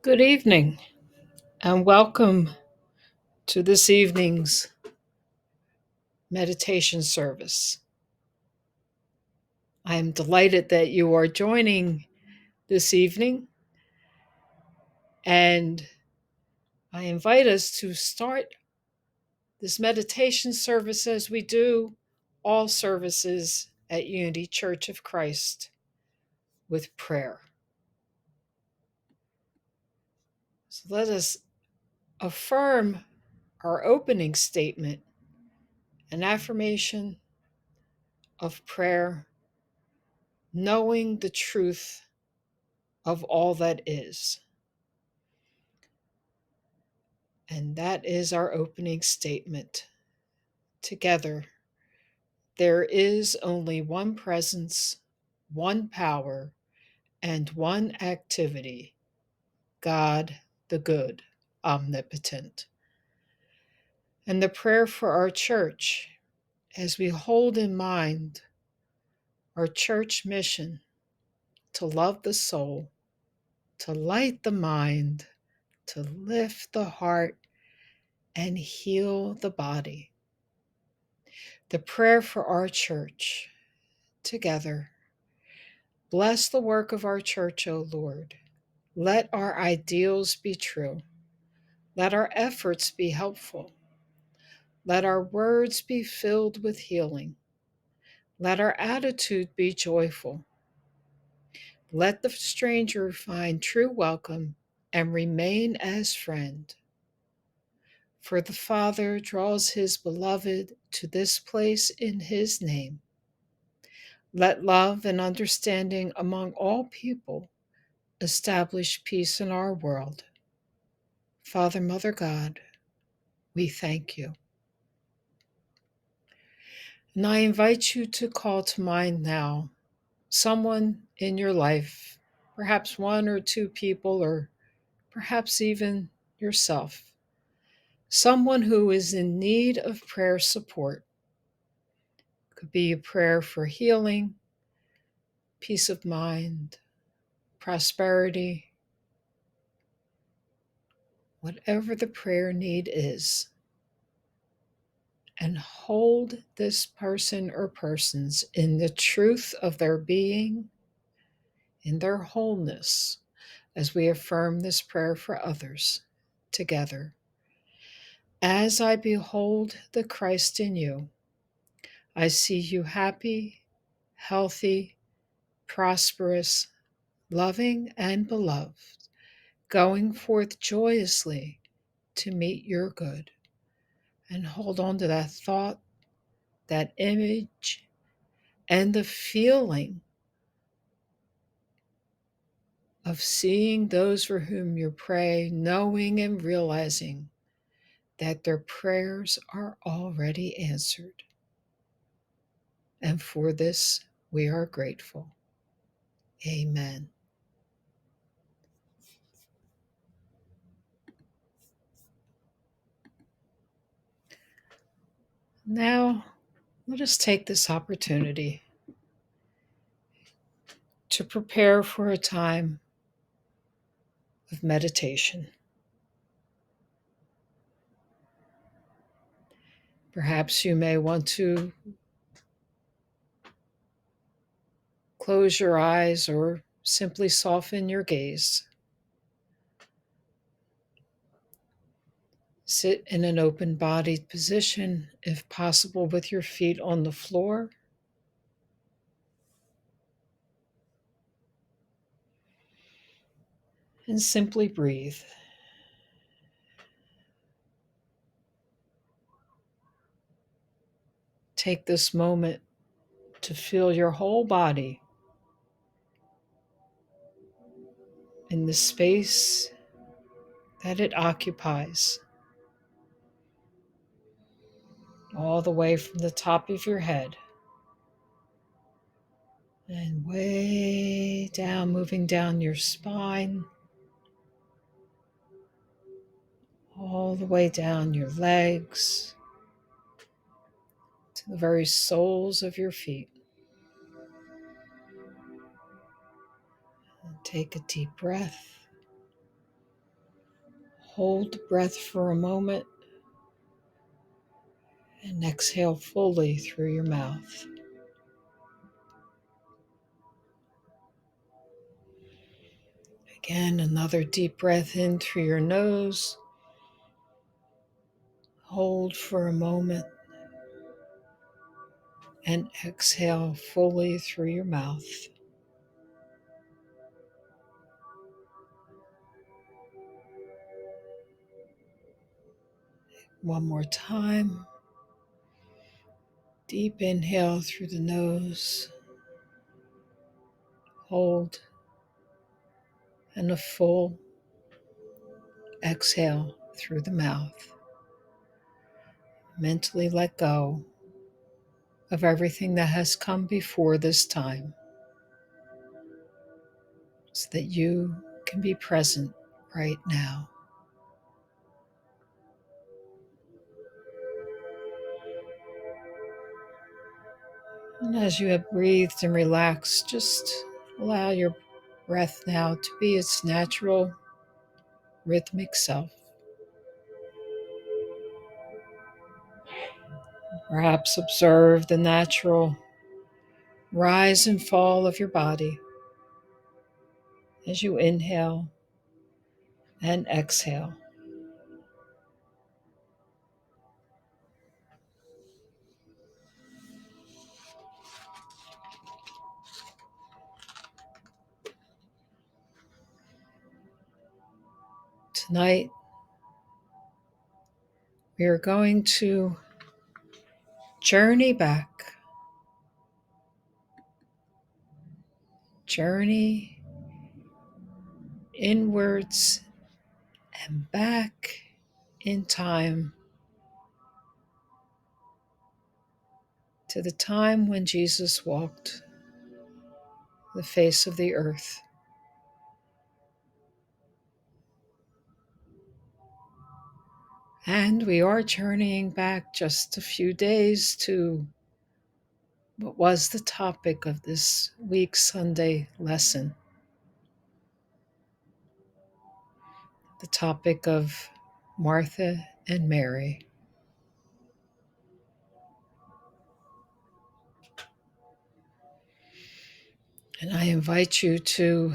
Good evening and welcome to this evening's meditation service. I am delighted that you are joining this evening, and I invite us to start this meditation service as we do all services at Unity Church of Christ with prayer. So let us affirm our opening statement, an affirmation of prayer, knowing the truth of all that is. And that is our opening statement. Together, there is only one presence, one power, and one activity, God the good, omnipotent. And the prayer for our church, as we hold in mind our church mission to love the soul, to light the mind, to lift the heart, and heal the body. The prayer for our church, together. Bless the work of our church, O Lord. Let our ideals be true. Let our efforts be helpful. Let our words be filled with healing. Let our attitude be joyful. Let the stranger find true welcome and remain as friend. For the Father draws his beloved to this place in his name. Let love and understanding among all people establish peace in our world. Father, Mother God, we thank you. And I invite you to call to mind now someone in your life, perhaps one or two people, or perhaps even yourself, someone who is in need of prayer support. It could be a prayer for healing, peace of mind, prosperity, whatever the prayer need is. And hold this person or persons in the truth of their being, in their wholeness, as we affirm this prayer for others together. As I behold the Christ in you, I see you happy, healthy, prosperous, loving, and beloved, going forth joyously to meet your good. And hold on to that thought, that image, and the feeling of seeing those for whom you pray, knowing and realizing that their prayers are already answered. And for this, we are grateful. Amen. Now, let us take this opportunity to prepare for a time of meditation. Perhaps you may want to close your eyes or simply soften your gaze. Sit in an open-bodied position, if possible, with your feet on the floor. And simply breathe. Take this moment to feel your whole body in the space that it occupies, all the way from the top of your head and way down, moving down your spine, all the way down your legs to the very soles of your feet. And take a deep breath. Hold the breath for a moment and exhale fully through your mouth. Again, another deep breath in through your nose. Hold for a moment and exhale fully through your mouth. One more time. Deep inhale through the nose. Hold. And a full exhale through the mouth. Mentally let go of everything that has come before this time so that you can be present right now. And as you have breathed and relaxed, just allow your breath now to be its natural, rhythmic self. Perhaps observe the natural rise and fall of your body as you inhale and exhale. Tonight, we are going to journey inwards and back in time to the time when Jesus walked the face of the earth. And we are journeying back just a few days to what was the topic of this week's Sunday lesson, the topic of Martha and Mary. And I invite you to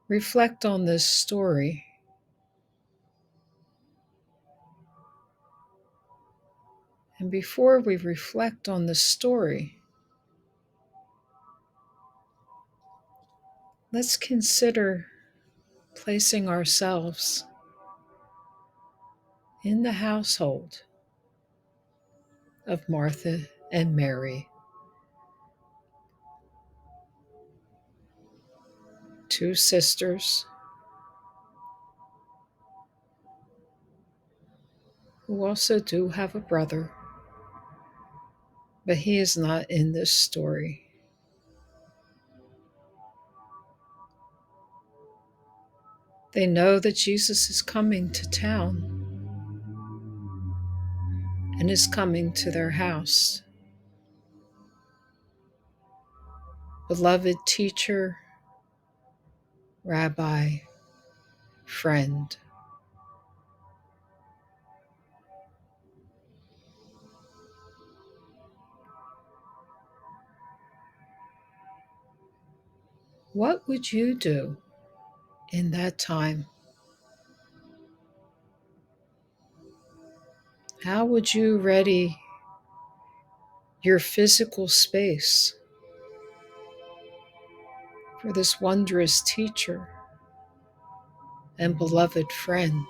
reflect on this story. And before we reflect on the story, let's consider placing ourselves in the household of Martha and Mary, two sisters who also do have a brother, but he is not in this story. They know that Jesus is coming to town and is coming to their house. Beloved teacher, rabbi, friend. What would you do in that time? How would you ready your physical space for this wondrous teacher and beloved friend?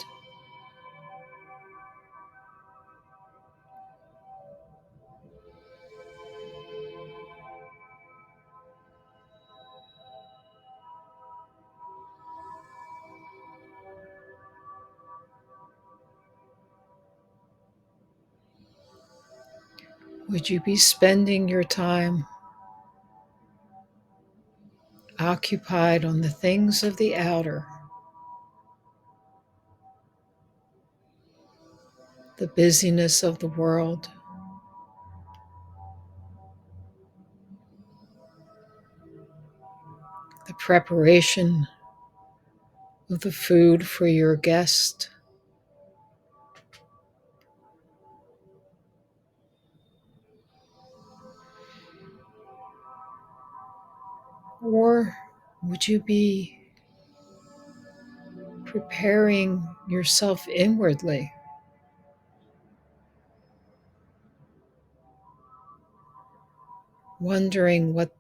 Would you be spending your time occupied on the things of the outer, the busyness of the world, the preparation of the food for your guest? Or would you be preparing yourself inwardly, wondering what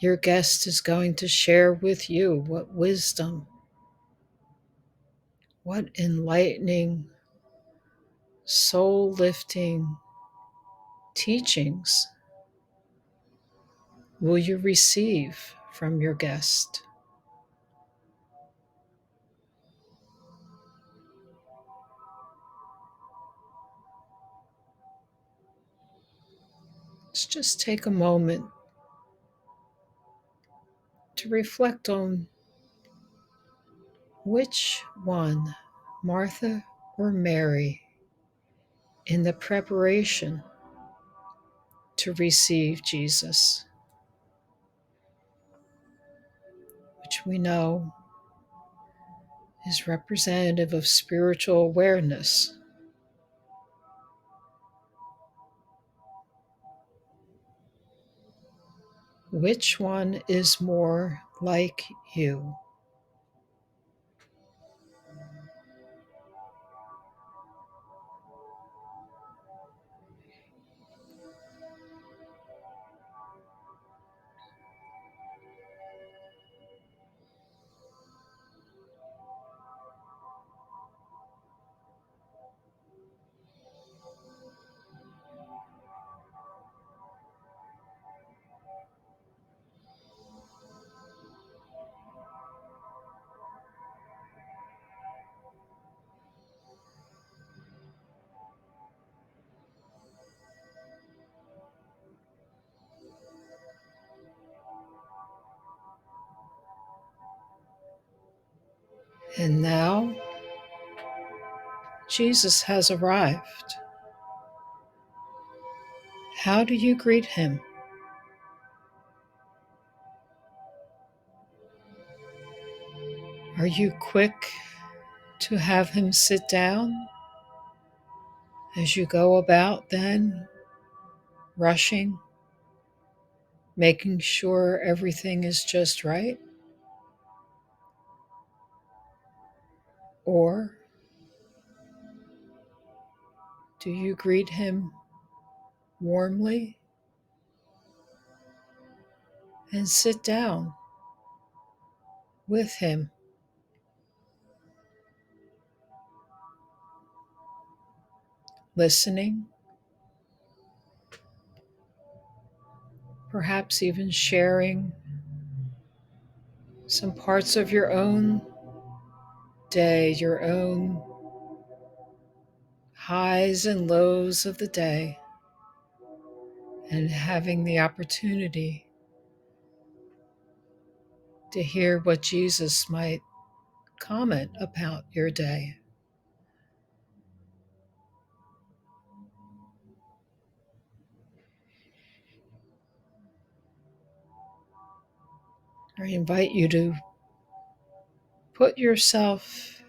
your guest is going to share with you? What wisdom, what enlightening, soul lifting teachings will you receive from your guest? Let's just take a moment to reflect on which one, Martha or Mary, in the preparation to receive Jesus, which we know is representative of spiritual awareness. Which one is more like you? And now Jesus has arrived. How do you greet him? Are you quick to have him sit down as you go about then, rushing, making sure everything is just right? Or do you greet him warmly and sit down with him, listening, perhaps even sharing some parts of your own day, your own highs and lows of the day, and having the opportunity to hear what Jesus might comment about your day? I invite you to put yourself,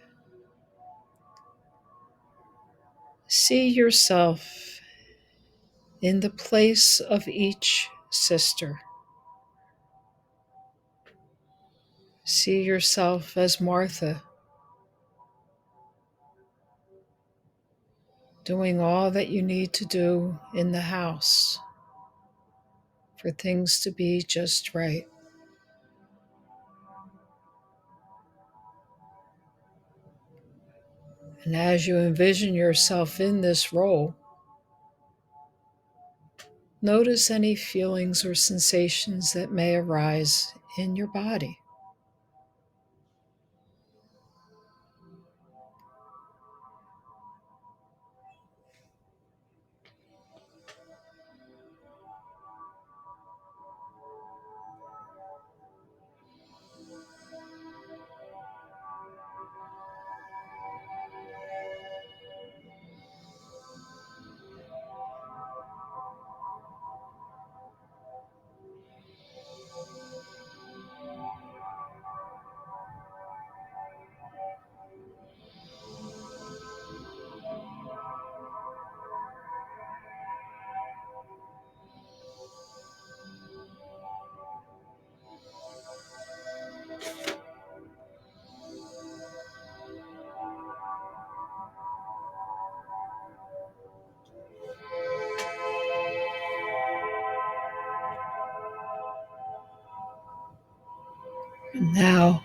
see yourself in the place of each sister. See yourself as Martha, doing all that you need to do in the house for things to be just right. And as you envision yourself in this role, notice any feelings or sensations that may arise in your body. And now,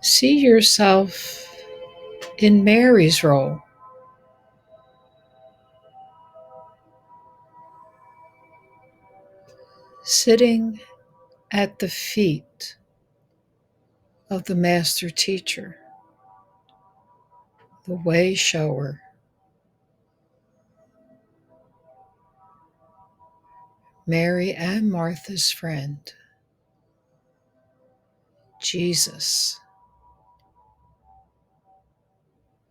see yourself in Mary's role, sitting at the feet of the Master Teacher, the Way Shower, Mary and Martha's friend, Jesus,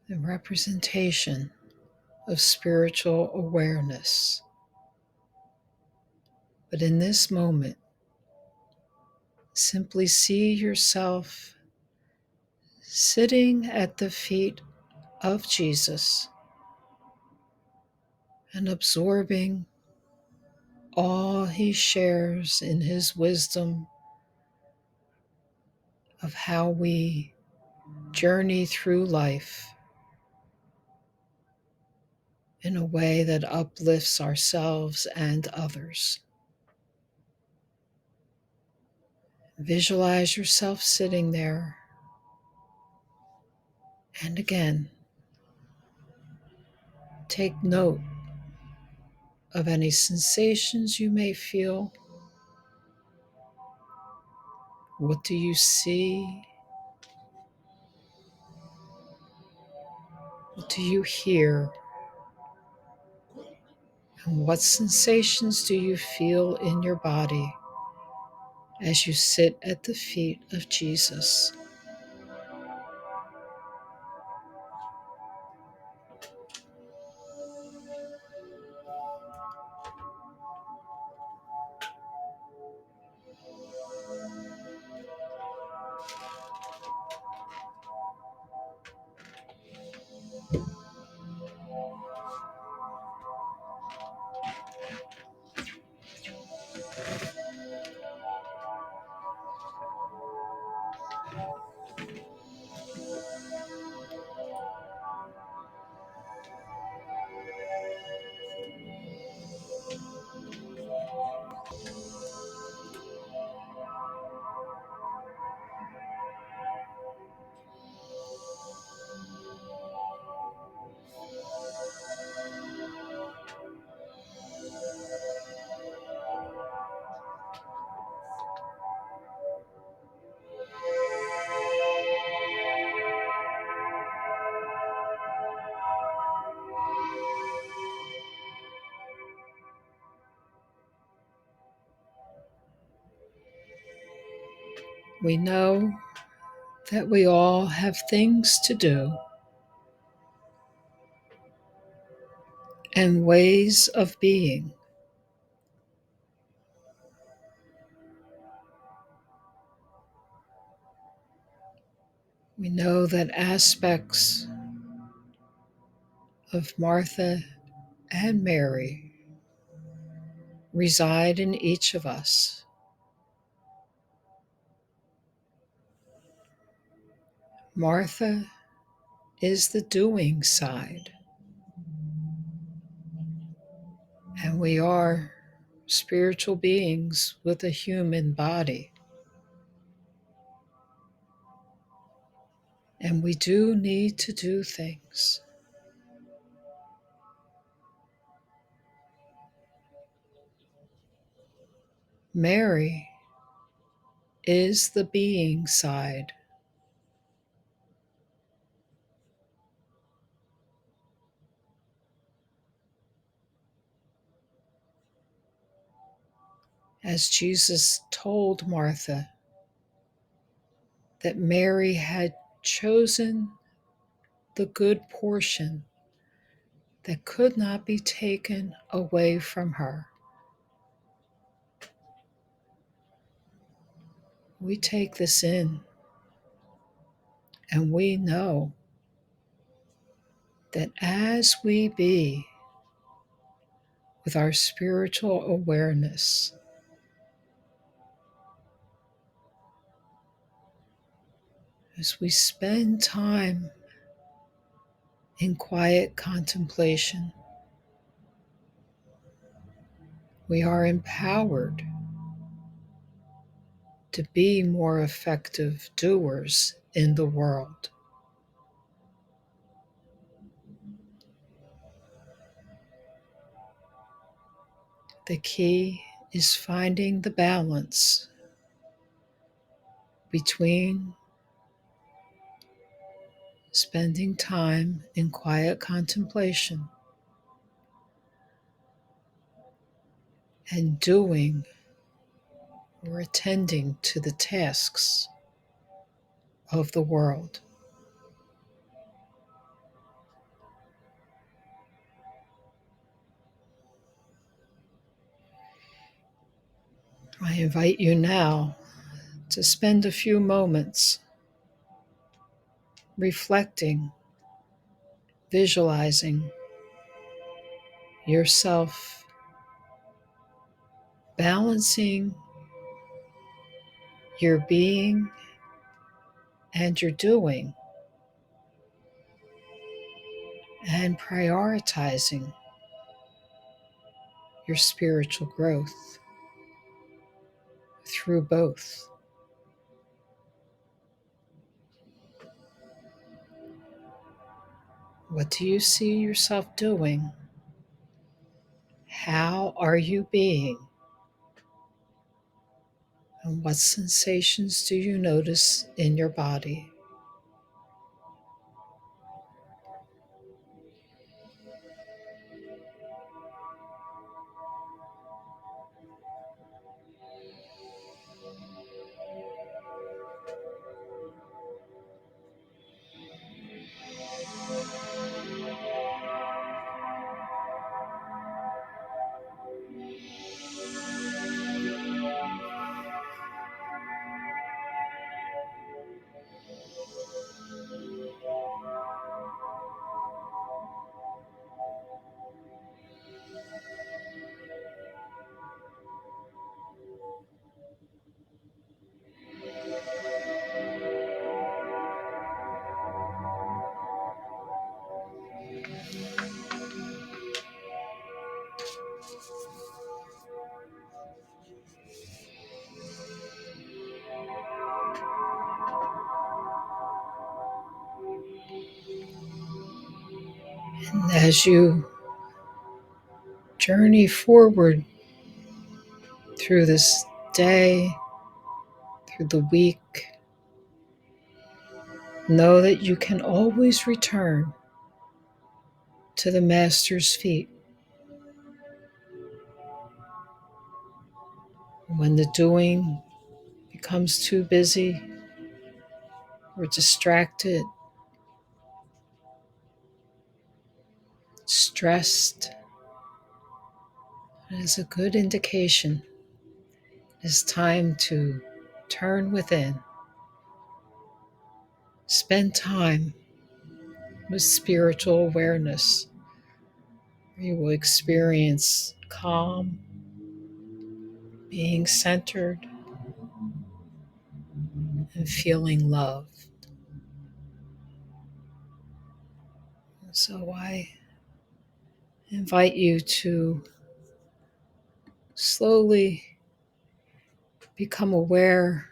the representation of spiritual awareness. But in this moment, simply see yourself sitting at the feet of Jesus and absorbing all he shares in his wisdom of how we journey through life in a way that uplifts ourselves and others. Visualize yourself sitting there, and again, take note of any sensations you may feel. What do you see? What do you hear? And what sensations do you feel in your body as you sit at the feet of Jesus? We know that we all have things to do and ways of being. We know that aspects of Martha and Mary reside in each of us. Martha is the doing side, and we are spiritual beings with a human body. And we do need to do things. Mary is the being side. As Jesus told Martha that Mary had chosen the good portion that could not be taken away from her. We take this in and we know that as we be with our spiritual awareness, as we spend time in quiet contemplation, we are empowered to be more effective doers in the world. The key is finding the balance between spending time in quiet contemplation and doing or attending to the tasks of the world. I invite you now to spend a few moments reflecting, visualizing yourself balancing your being and your doing, and prioritizing your spiritual growth through both. What do you see yourself doing? How are you being? And what sensations do you notice in your body? And as you journey forward through this day, through the week, know that you can always return to the Master's feet when the doing becomes too busy or distracted, stressed. It is a good indication. It's time to turn within. Spend time with spiritual awareness. You will experience calm, being centered, and feeling love. So I invite you to slowly become aware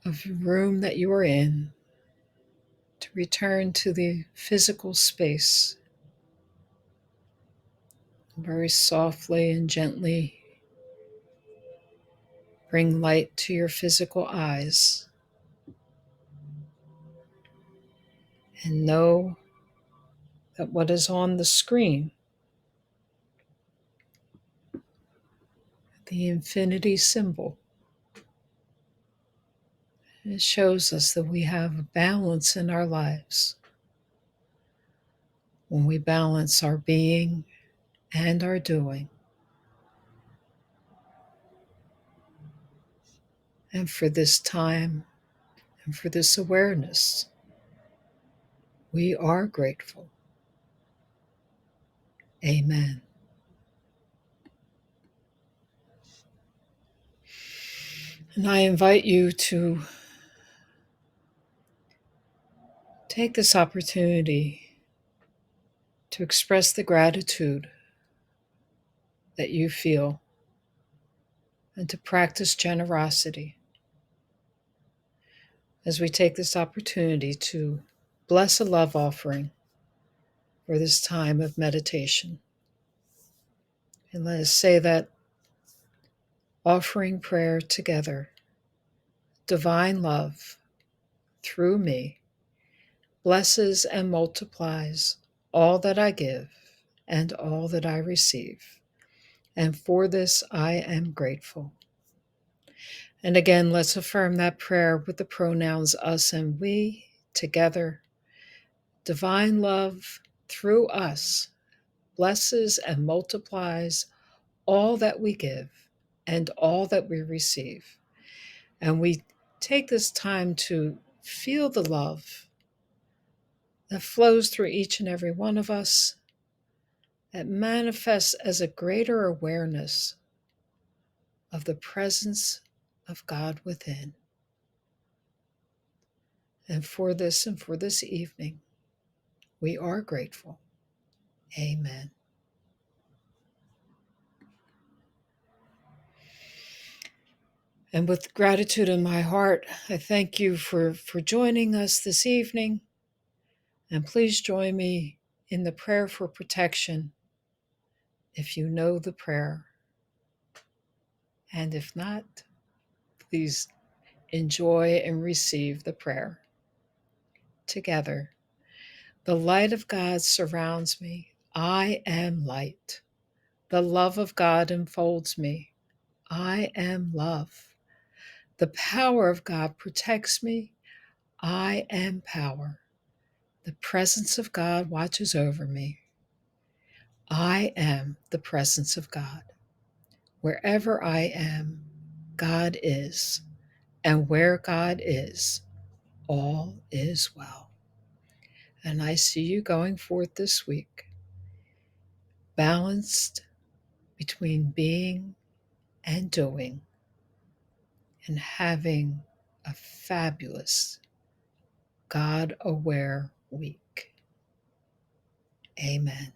of the room that you are in, to return to the physical space. Very softly and gently bring light to your physical eyes and know that what is on the screen, the infinity symbol, it shows us that we have a balance in our lives. When we balance our being and our doing. And for this time and for this awareness, we are grateful. Amen. And I invite you to take this opportunity to express the gratitude that you feel and to practice generosity as we take this opportunity to bless a love offering for this time of meditation. And let us say that offering prayer together. Divine love, through me, blesses and multiplies all that I give and all that I receive. And for this I am grateful. And again, let's affirm that prayer with the pronouns us and we together. Divine love, through us, blesses and multiplies all that we give and all that we receive. And we take this time to feel the love that flows through each and every one of us, that manifests as a greater awareness of the presence of God within. And for this evening, we are grateful. Amen. And with gratitude in my heart, I thank you for joining us this evening. And please join me in the prayer for protection if you know the prayer. And if not, please enjoy and receive the prayer. Together, the light of God surrounds me. I am light. The love of God enfolds me. I am love. The power of God protects me. I am power. The presence of God watches over me. I am the presence of God. Wherever I am, God is. And where God is, all is well. And I see you going forth this week, balanced between being and doing, and having a fabulous God aware week. Amen.